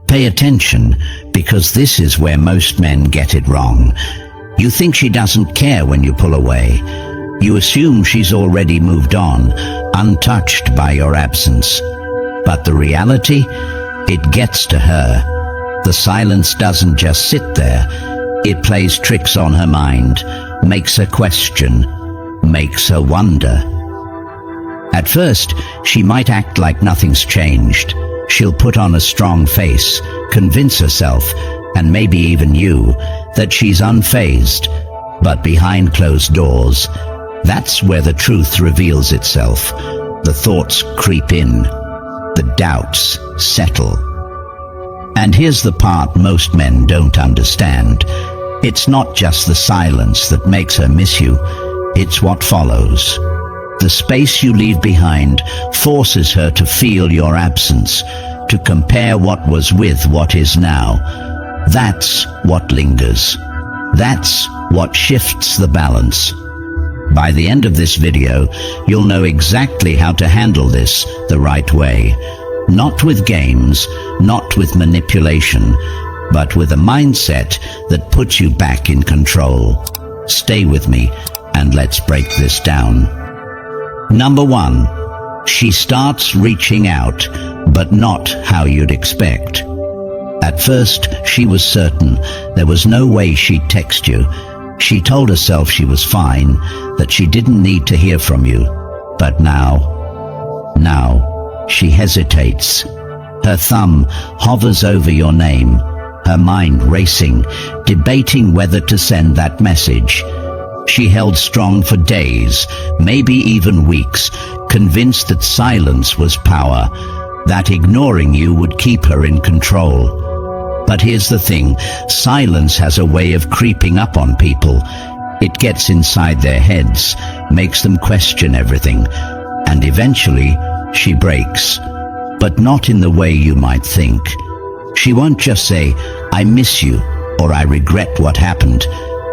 Pay attention, because this is where most men get it wrong. You think she doesn't care when you pull away. You assume she's already moved on, untouched by your absence. But the reality, it gets to her. The silence doesn't just sit there. It plays tricks on her mind, makes her question, makes her wonder. At first, she might act like nothing's changed. She'll put on a strong face, convince herself, and maybe even you, that she's unfazed. But behind closed doors, that's where the truth reveals itself. The thoughts creep in, the doubts settle. And here's the part most men don't understand. It's not just the silence that makes her miss you, it's what follows. The space you leave behind forces her to feel your absence, to compare what was with what is now. That's what lingers. That's what shifts the balance. By the end of this video, you'll know exactly how to handle this the right way. Not with games, not with manipulation, but with a mindset that puts you back in control. Stay with me, and let's break this down. Number 1, she starts reaching out, but not how you'd expect. At first, she was certain there was no way she'd text you. She told herself she was fine, that she didn't need to hear from you. But now, she hesitates. Her thumb hovers over your name, her mind racing, debating whether to send that message. She held strong for days, maybe even weeks, convinced that silence was power, that ignoring you would keep her in control. But here's the thing, silence has a way of creeping up on people. It gets inside their heads, makes them question everything, and eventually she breaks. But not in the way you might think. She won't just say, "I miss you," or "I regret what happened."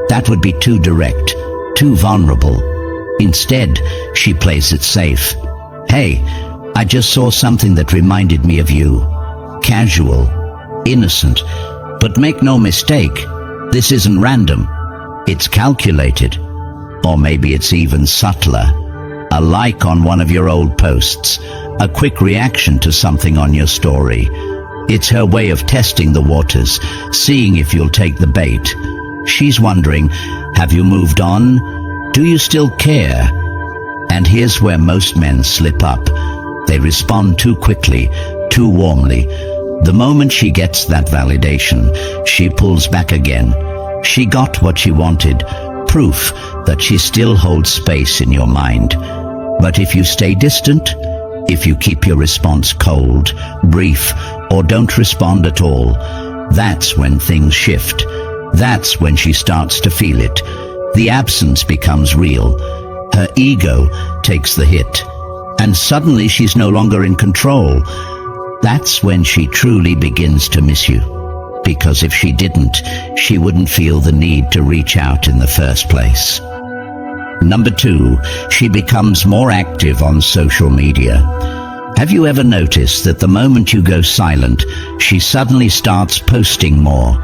That would be too direct, too vulnerable. Instead, she plays it safe. "Hey, I just saw something that reminded me of you." Casual, innocent, but make no mistake, this isn't random. It's calculated. Or maybe it's even subtler. A like on one of your old posts, a quick reaction to something on your story. It's her way of testing the waters, seeing if you'll take the bait. She's wondering, have you moved on? Do you still care? And here's where most men slip up. They respond too quickly, too warmly. The moment she gets that validation, she pulls back again. She got what she wanted, proof that she still holds space in your mind. But if you stay distant, if you keep your response cold, brief, or don't respond at all, that's when things shift. That's when she starts to feel it. The absence becomes real. Her ego takes the hit. And suddenly she's no longer in control. That's when she truly begins to miss you. Because if she didn't, she wouldn't feel the need to reach out in the first place. Number 2, she becomes more active on social media. Have you ever noticed that the moment you go silent, she suddenly starts posting more?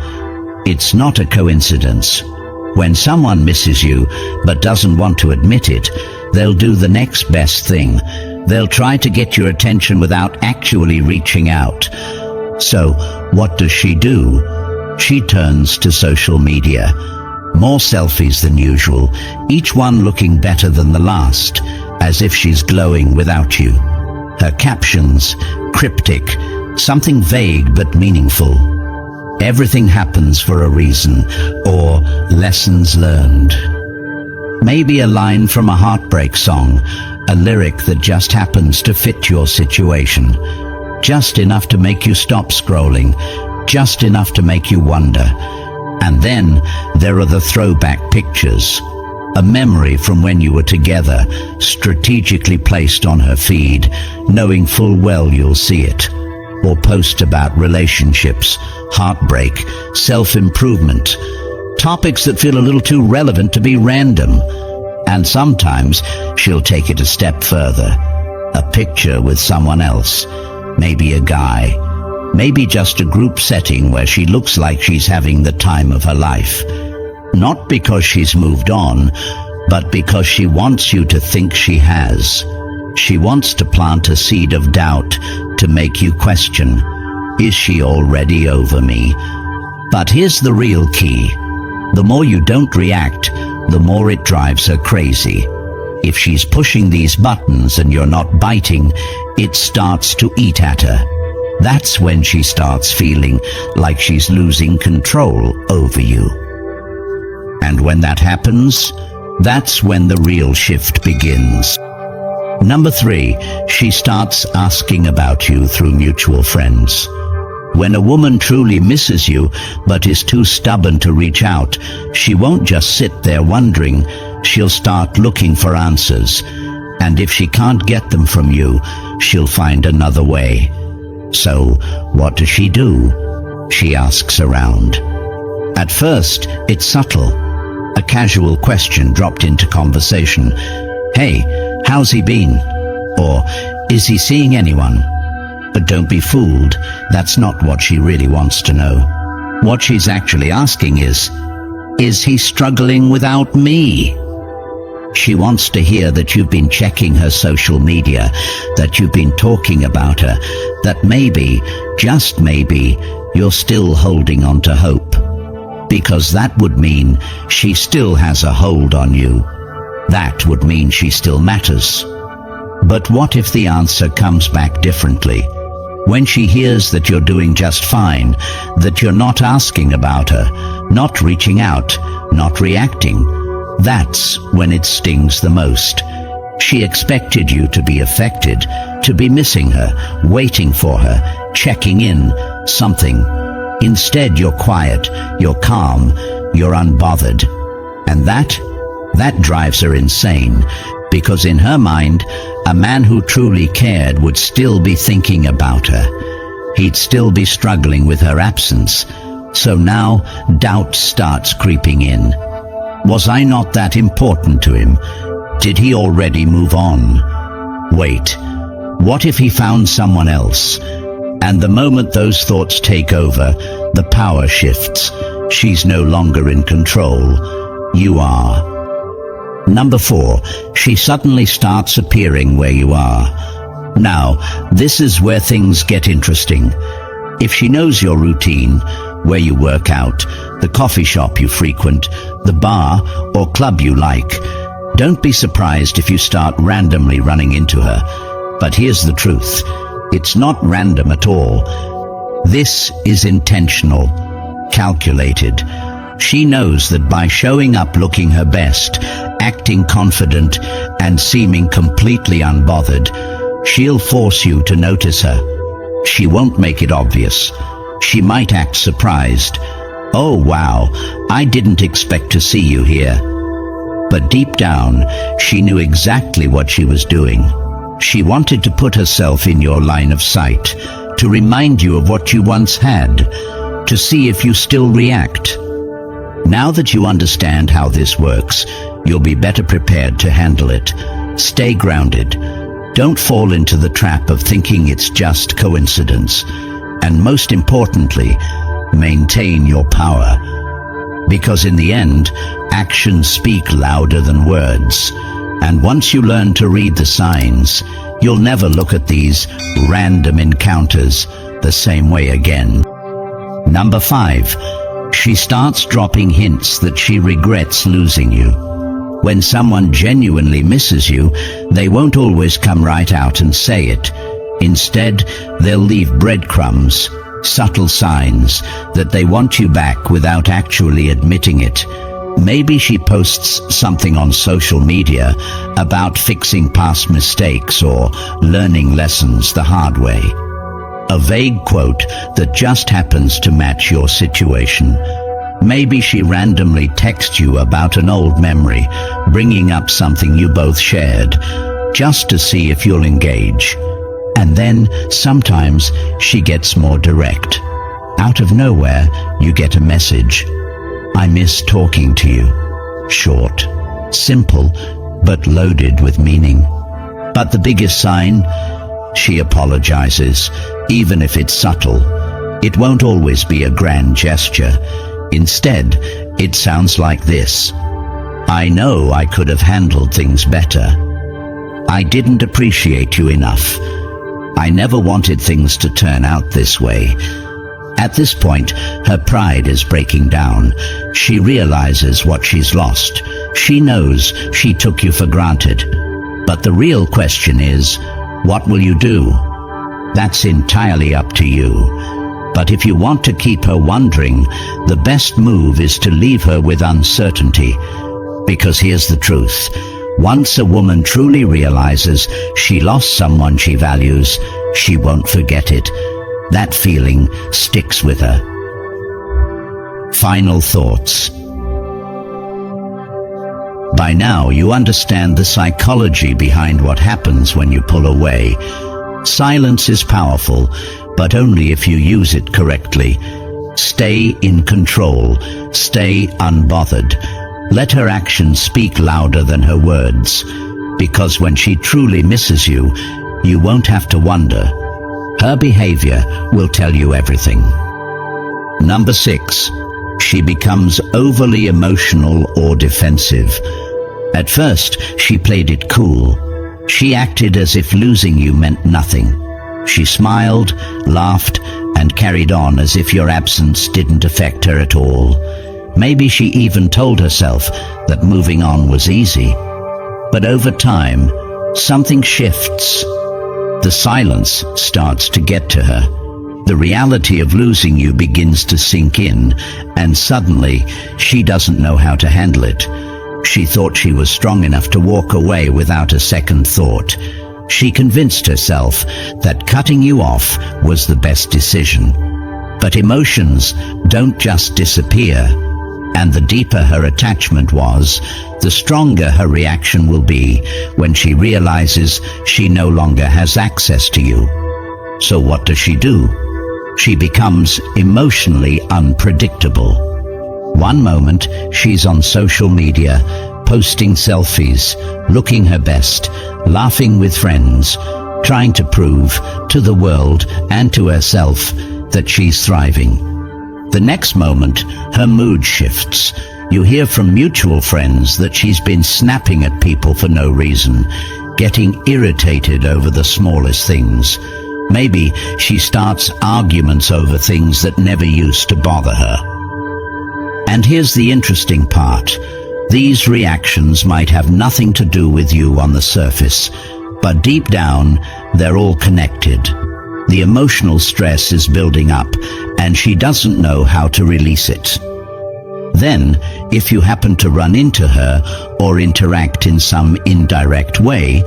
It's not a coincidence. When someone misses you but doesn't want to admit it, they'll do the next best thing. They'll try to get your attention without actually reaching out. So, what does she do? She turns to social media. More selfies than usual, each one looking better than the last, as if she's glowing without you. Her captions, cryptic, something vague but meaningful. Everything happens for a reason, or lessons learned. Maybe a line from a heartbreak song, a lyric that just happens to fit your situation. Just enough to make you stop scrolling, just enough to make you wonder. And then there are the throwback pictures. A memory from when you were together, strategically placed on her feed, knowing full well you'll see it. Or post about relationships, heartbreak, self-improvement. Topics that feel a little too relevant to be random. And sometimes she'll take it a step further. A picture with someone else, maybe a guy, Maybe just a group setting where she looks like she's having the time of her life. Not because she's moved on, but because she wants you to think she has. She wants to plant a seed of doubt to make you question, is she already over me? But here's the real key. The more you don't react, the more it drives her crazy. If she's pushing these buttons and you're not biting, it starts to eat at her. That's when she starts feeling like she's losing control over you. And when that happens, that's when the real shift begins. Number 3, she starts asking about you through mutual friends. When a woman truly misses you, but is too stubborn to reach out, she won't just sit there wondering. She'll start looking for answers. And if she can't get them from you, she'll find another way. So, what does she do? She asks around. At first, it's subtle. A casual question dropped into conversation. Hey, how's he been? Or, is he seeing anyone? But don't be fooled, that's not what she really wants to know. What she's actually asking is he struggling without me? She wants to hear that you've been checking her social media, that you've been talking about her, that maybe, just maybe, you're still holding on to hope. Because that would mean she still has a hold on you. That would mean she still matters. But what if the answer comes back differently? When she hears that you're doing just fine, that you're not asking about her, not reaching out, not reacting, that's when it stings the most. She expected you to be affected, to be missing her, waiting for her, checking in, something. Instead, you're quiet, you're calm, you're unbothered. And that drives her insane, because in her mind, a man who truly cared would still be thinking about her. He'd still be struggling with her absence. So now, doubt starts creeping in. Was I not that important to him? Did he already move on? Wait, what if he found someone else? And the moment those thoughts take over, the power shifts. She's no longer in control. You are. Number 4, she suddenly starts appearing where you are. Now, this is where things get interesting. If she knows your routine, where you work out, the coffee shop you frequent, the bar or club you like, don't be surprised if you start randomly running into her. But here's the truth. It's not random at all. This is intentional, calculated. She knows that by showing up looking her best, acting confident, and seeming completely unbothered, she'll force you to notice her. She won't make it obvious. She might act surprised. Oh wow, I didn't expect to see you here. But deep down, she knew exactly what she was doing. She wanted to put herself in your line of sight, to remind you of what you once had, to see if you still react. Now that you understand how this works, you'll be better prepared to handle it. Stay grounded. Don't fall into the trap of thinking it's just coincidence. And most importantly, maintain your power. Because in the end, actions speak louder than words. And once you learn to read the signs, you'll never look at these random encounters the same way again. Number 5. She starts dropping hints that she regrets losing you. When someone genuinely misses you, they won't always come right out and say it. Instead, they'll leave breadcrumbs, subtle signs that they want you back without actually admitting it. Maybe she posts something on social media about fixing past mistakes or learning lessons the hard way. A vague quote that just happens to match your situation. Maybe she randomly texts you about an old memory, bringing up something you both shared, just to see if you'll engage. And then, sometimes, she gets more direct. Out of nowhere, you get a message. I miss talking to you. Short, simple, but loaded with meaning. But the biggest sign? She apologizes, even if it's subtle. It won't always be a grand gesture. Instead, it sounds like this. I know I could have handled things better. I didn't appreciate you enough. I never wanted things to turn out this way. At this point, her pride is breaking down. She realizes what she's lost. She knows she took you for granted. But the real question is, what will you do? That's entirely up to you. But if you want to keep her wondering, the best move is to leave her with uncertainty. Because here's the truth. Once a woman truly realizes she lost someone she values, she won't forget it. That feeling sticks with her. Final thoughts. By now, you understand the psychology behind what happens when you pull away. Silence is powerful, but only if you use it correctly. Stay in control. Stay unbothered. Let her actions speak louder than her words. Because when she truly misses you, you won't have to wonder. Her behavior will tell you everything. Number 6. She becomes overly emotional or defensive. At first, she played it cool. She acted as if losing you meant nothing. She smiled, laughed, and carried on as if your absence didn't affect her at all. Maybe she even told herself that moving on was easy. But over time, something shifts. The silence starts to get to her. The reality of losing you begins to sink in, and suddenly, she doesn't know how to handle it. She thought she was strong enough to walk away without a second thought. She convinced herself that cutting you off was the best decision. But emotions don't just disappear, and the deeper her attachment was, the stronger her reaction will be when she realizes she no longer has access to you. So what does she do? She becomes emotionally unpredictable. One moment, she's on social media, posting selfies, looking her best, laughing with friends, trying to prove to the world and to herself that she's thriving. The next moment, her mood shifts. You hear from mutual friends that she's been snapping at people for no reason, getting irritated over the smallest things. Maybe she starts arguments over things that never used to bother her. And here's the interesting part. These reactions might have nothing to do with you on the surface, but deep down, they're all connected. The emotional stress is building up, and she doesn't know how to release it. Then, if you happen to run into her or interact in some indirect way,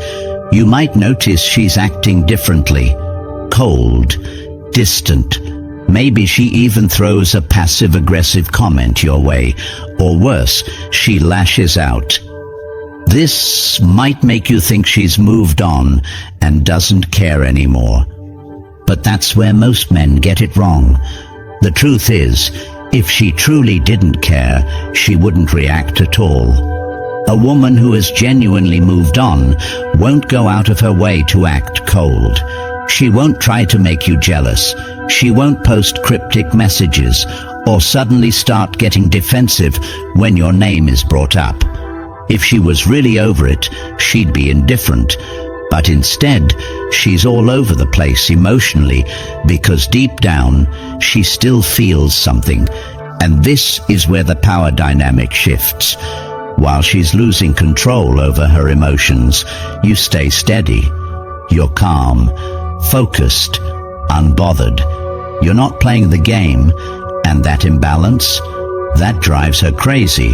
you might notice she's acting differently. Cold, distant. Maybe she even throws a passive-aggressive comment your way, or worse, she lashes out. This might make you think she's moved on and doesn't care anymore. But that's where most men get it wrong. The truth is, if she truly didn't care, she wouldn't react at all. A woman who has genuinely moved on won't go out of her way to act cold. She won't try to make you jealous. She won't post cryptic messages or suddenly start getting defensive when your name is brought up. If she was really over it, she'd be indifferent. But instead, she's all over the place emotionally because deep down, she still feels something. And this is where the power dynamic shifts. While she's losing control over her emotions, you stay steady. You're calm, focused, unbothered. You're not playing the game, and that imbalance, that drives her crazy,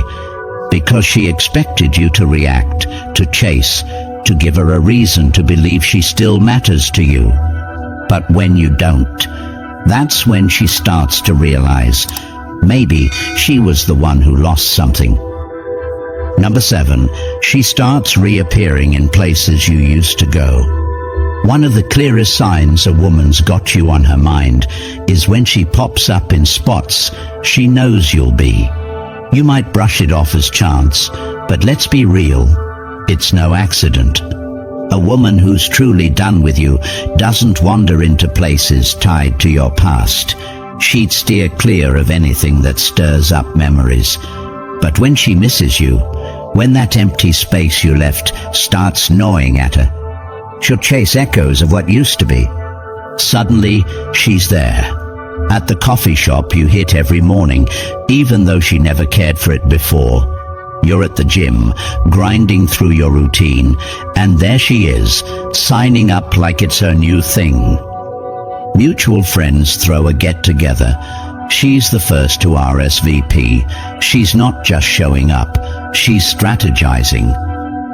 because she expected you to react, to chase, to give her a reason to believe she still matters to you. But when you don't, that's when she starts to realize maybe she was the one who lost something. Number 7, she starts reappearing in places you used to go. One of the clearest signs a woman's got you on her mind is when she pops up in spots she knows you'll be. You might brush it off as chance, but let's be real, it's no accident. A woman who's truly done with you doesn't wander into places tied to your past. She'd steer clear of anything that stirs up memories. But when she misses you, when that empty space you left starts gnawing at her, she'll chase echoes of what used to be. Suddenly, she's there. At the coffee shop you hit every morning, even though she never cared for it before. You're at the gym, grinding through your routine, and there she is, signing up like it's her new thing. Mutual friends throw a get-together. She's the first to RSVP. She's not just showing up, she's strategizing.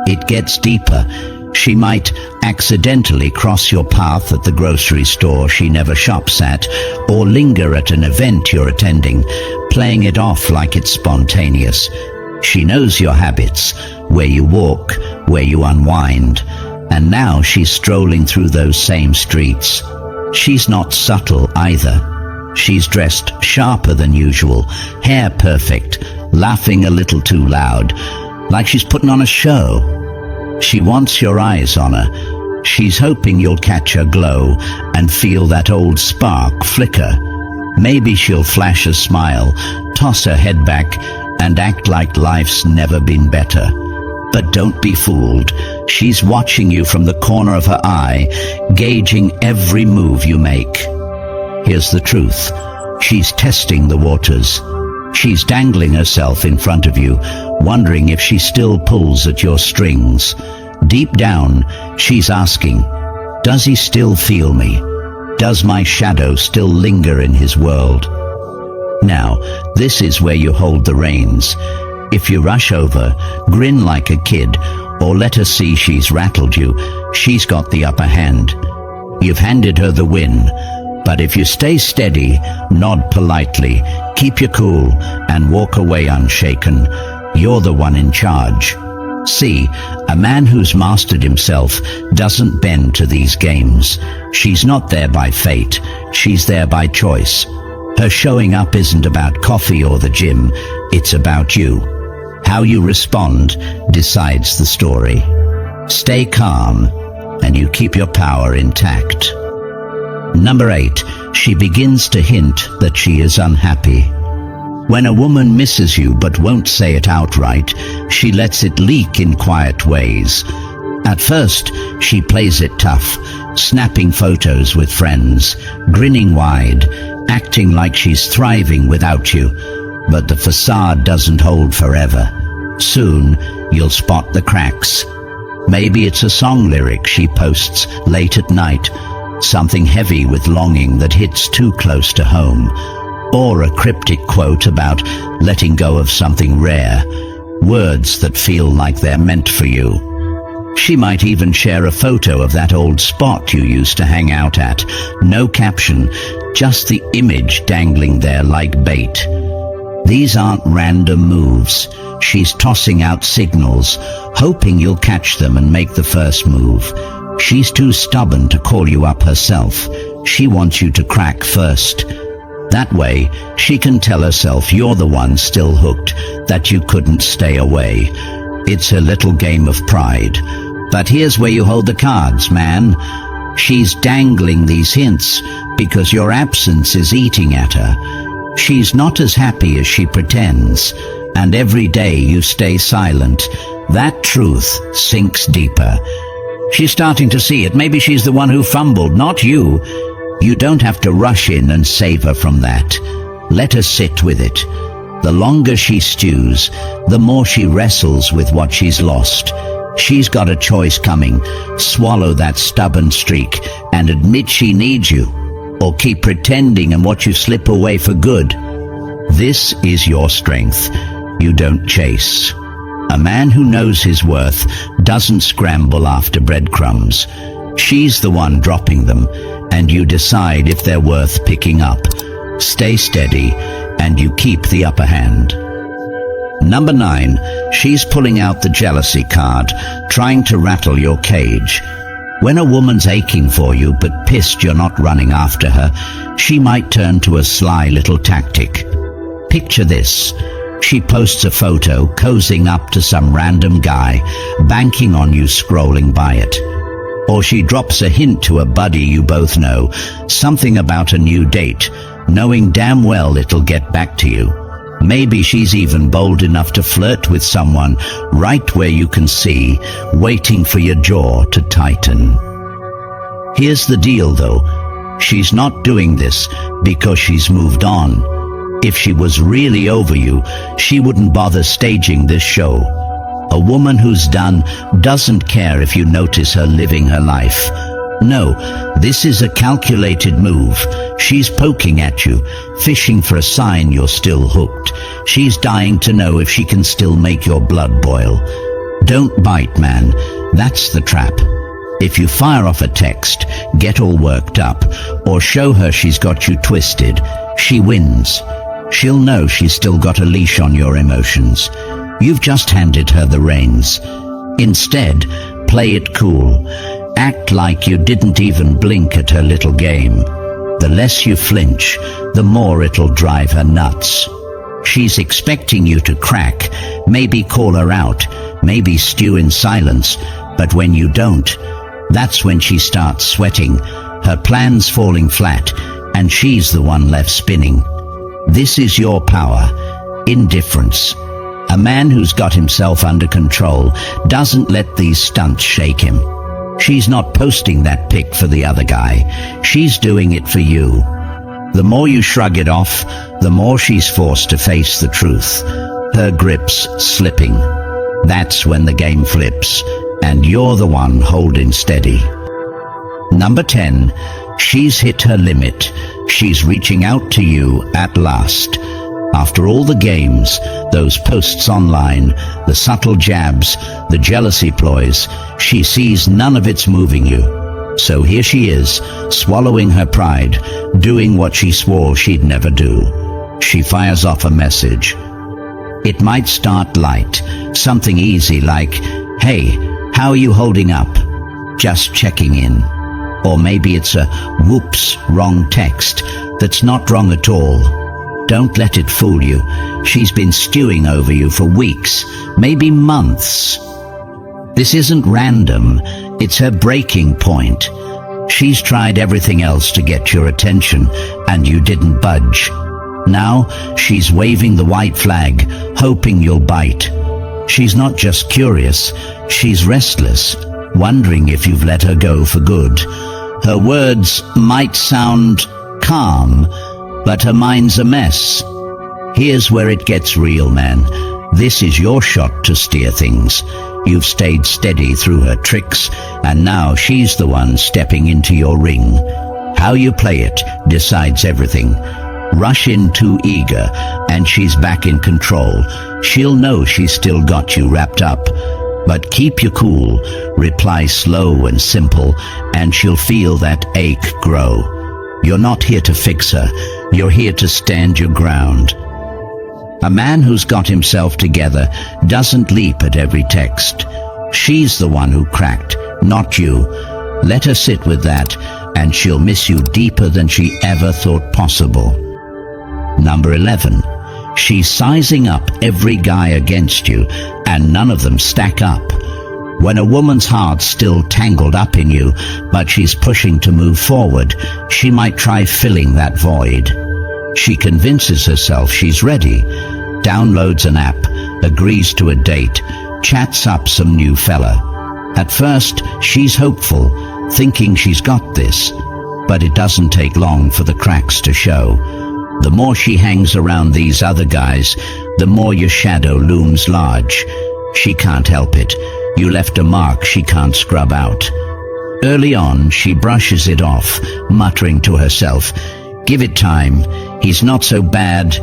It gets deeper. She might accidentally cross your path at the grocery store she never shops at, or linger at an event you're attending, playing it off like it's spontaneous. She knows your habits, where you walk, where you unwind, and now she's strolling through those same streets. She's not subtle either. She's dressed sharper than usual, hair perfect, laughing a little too loud, like she's putting on a show. She wants your eyes on her. She's hoping you'll catch her glow and feel that old spark flicker. Maybe she'll flash a smile, toss her head back, and act like life's never been better. But don't be fooled. She's watching you from the corner of her eye, gauging every move you make. Here's the truth. She's testing the waters. She's dangling herself in front of you, wondering if she still pulls at your strings. Deep down, she's asking, does he still feel me? Does my shadow still linger in his world? Now, this is where you hold the reins. If you rush over, grin like a kid, or let her see she's rattled you, she's got the upper hand. You've handed her the win. But if you stay steady, nod politely, keep your cool, and walk away unshaken, you're the one in charge. See, a man who's mastered himself doesn't bend to these games. She's not there by fate, she's there by choice. Her showing up isn't about coffee or the gym, it's about you. How you respond decides the story. Stay calm, and you keep your power intact. Number 8, she begins to hint that she is unhappy. When a woman misses you but won't say it outright, she lets it leak in quiet ways. At first, she plays it tough, snapping photos with friends, grinning wide, acting like she's thriving without you. But the facade doesn't hold forever. Soon, you'll spot the cracks. Maybe it's a song lyric she posts late at night, something heavy with longing that hits too close to home, or a cryptic quote about letting go of something rare, words that feel like they're meant for you. She might even share a photo of that old spot you used to hang out at, no caption, just the image dangling there like bait. These aren't random moves. She's tossing out signals, hoping you'll catch them and make the first move. She's too stubborn to call you up herself. She wants you to crack first. That way, she can tell herself you're the one still hooked, that you couldn't stay away. It's a little game of pride. But here's where you hold the cards, man. She's dangling these hints because your absence is eating at her. She's not as happy as she pretends, and every day you stay silent, that truth sinks deeper. She's starting to see it. Maybe she's the one who fumbled, not you. You don't have to rush in and save her from that. Let her sit with it. The longer she stews, the more she wrestles with what she's lost. She's got a choice coming. Swallow that stubborn streak and admit she needs you, or keep pretending and watch you slip away for good. This is your strength. You don't chase. A man who knows his worth doesn't scramble after breadcrumbs. She's the one dropping them, and you decide if they're worth picking up. Stay steady, and you keep the upper hand. Number 9, she's pulling out the jealousy card, trying to rattle your cage. When a woman's aching for you but pissed you're not running after her, she might turn to a sly little tactic. Picture this. She posts a photo cozying up to some random guy, banking on you scrolling by it. Or she drops a hint to a buddy you both know, something about a new date, knowing damn well it'll get back to you. Maybe she's even bold enough to flirt with someone right where you can see, waiting for your jaw to tighten. Here's the deal though, she's not doing this because she's moved on. If she was really over you, she wouldn't bother staging this show. A woman who's done doesn't care if you notice her living her life. No, this is a calculated move. She's poking at you, fishing for a sign you're still hooked. She's dying to know if she can still make your blood boil. Don't bite, man. That's the trap. If you fire off a text, get all worked up, or show her she's got you twisted, she wins. She'll know she's still got a leash on your emotions. You've just handed her the reins. Instead, play it cool. Act like you didn't even blink at her little game. The less you flinch, the more it'll drive her nuts. She's expecting you to crack, maybe call her out, maybe stew in silence, but when you don't, that's when she starts sweating, her plans falling flat, and she's the one left spinning. This is your power, indifference. A man who's got himself under control doesn't let these stunts shake him. She's not posting that pic for the other guy. She's doing it for you. The more you shrug it off, the more she's forced to face the truth. Her grip's slipping. That's when the game flips, and you're the one holding steady. Number 10, she's hit her limit. She's reaching out to you at last. After all the games, those posts online, the subtle jabs, the jealousy ploys, she sees none of it's moving you. So here she is, swallowing her pride, doing what she swore she'd never do. She fires off a message. It might start light, something easy like, "Hey, how are you holding up? Just checking in." Or maybe it's a whoops, wrong text that's not wrong at all. Don't let it fool you. She's been stewing over you for weeks, maybe months. This isn't random. It's her breaking point. She's tried everything else to get your attention, and you didn't budge. Now she's waving the white flag, hoping you'll bite. She's not just curious, she's restless, wondering if you've let her go for good. Her words might sound calm, but her mind's a mess. Here's where it gets real, man. This is your shot to steer things. You've stayed steady through her tricks, and now she's the one stepping into your ring. How you play it decides everything. Rush in too eager, and she's back in control. She'll know she's still got you wrapped up. But keep your cool, reply slow and simple, and she'll feel that ache grow. You're not here to fix her, you're here to stand your ground. A man who's got himself together doesn't leap at every text. She's the one who cracked, not you. Let her sit with that, and she'll miss you deeper than she ever thought possible. Number 11. She's sizing up every guy against you, and none of them stack up. When a woman's heart's still tangled up in you, but she's pushing to move forward, she might try filling that void. She convinces herself she's ready, downloads an app, agrees to a date, chats up some new fella. At first, she's hopeful, thinking she's got this, but it doesn't take long for the cracks to show. The more she hangs around these other guys, the more your shadow looms large. She can't help it. You left a mark she can't scrub out. Early on, she brushes it off, muttering to herself, "Give it time. He's not so bad.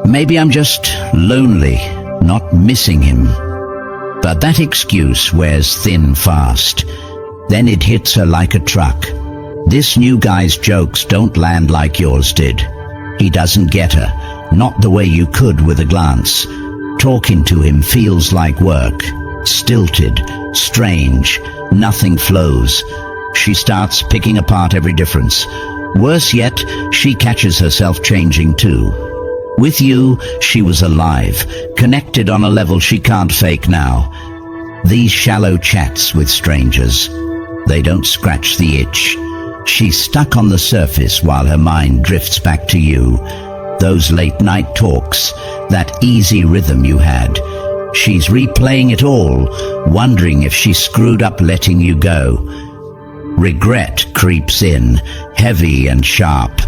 Maybe I'm just lonely, not missing him." But that excuse wears thin fast. Then it hits her like a truck. This new guy's jokes don't land like yours did. He doesn't get her, not the way you could with a glance. Talking to him feels like work. Stilted, strange, nothing flows. She starts picking apart every difference. Worse yet, she catches herself changing too. With you, she was alive, connected on a level she can't fake now. These shallow chats with strangers, they don't scratch the itch. She's stuck on the surface while her mind drifts back to you. Those late night talks, that easy rhythm you had. She's replaying it all, wondering if she screwed up letting you go. Regret creeps in, heavy and sharp.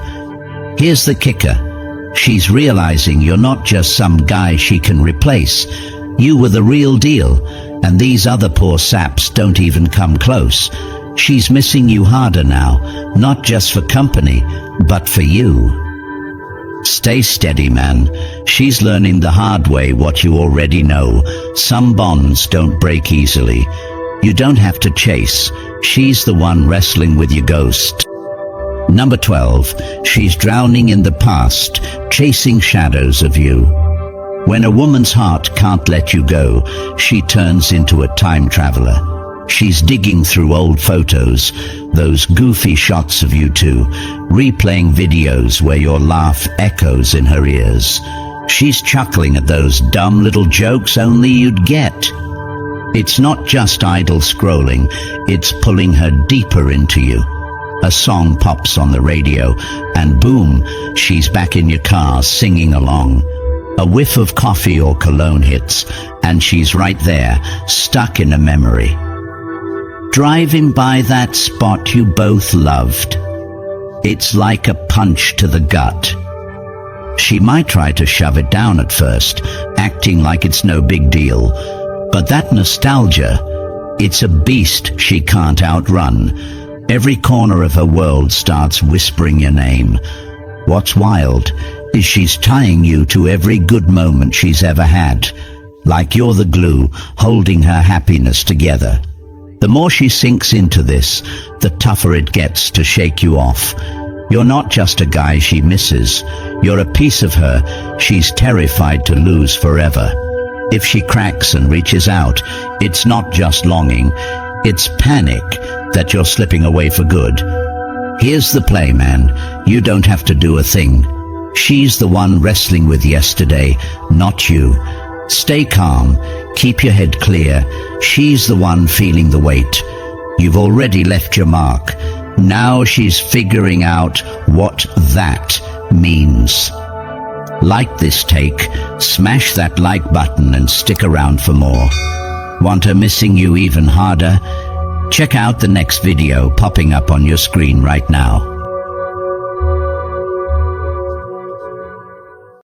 Here's the kicker. She's realizing you're not just some guy she can replace. You were the real deal, and these other poor saps don't even come close. She's missing you harder now, not just for company, but for you. Stay steady, man. She's learning the hard way what you already know. Some bonds don't break easily. You don't have to chase. She's the one wrestling with your ghost. Number 12. She's drowning in the past, chasing shadows of you. When a woman's heart can't let you go, she turns into a time traveler. She's digging through old photos, those goofy shots of you two, replaying videos where your laugh echoes in her ears. She's chuckling at those dumb little jokes only you'd get. It's not just idle scrolling, it's pulling her deeper into you. A song pops on the radio, and boom, she's back in your car singing along. A whiff of coffee or cologne hits, and she's right there, stuck in a memory. Driving by that spot you both loved. It's like a punch to the gut. She might try to shove it down at first, acting like it's no big deal. But that nostalgia, it's a beast she can't outrun. Every corner of her world starts whispering your name. What's wild is she's tying you to every good moment she's ever had, like you're the glue holding her happiness together. The more she sinks into this, the tougher it gets to shake you off. You're not just a guy she misses. You're a piece of her she's terrified to lose forever. If she cracks and reaches out, it's not just longing, it's panic that you're slipping away for good. Here's the play, man. You don't have to do a thing. She's the one wrestling with yesterday, not you. Stay calm, keep your head clear. She's the one feeling the weight. You've already left your mark. Now she's figuring out what that means. Like this take, smash that like button and stick around for more. Want her missing you even harder? Check out the next video popping up on your screen right now.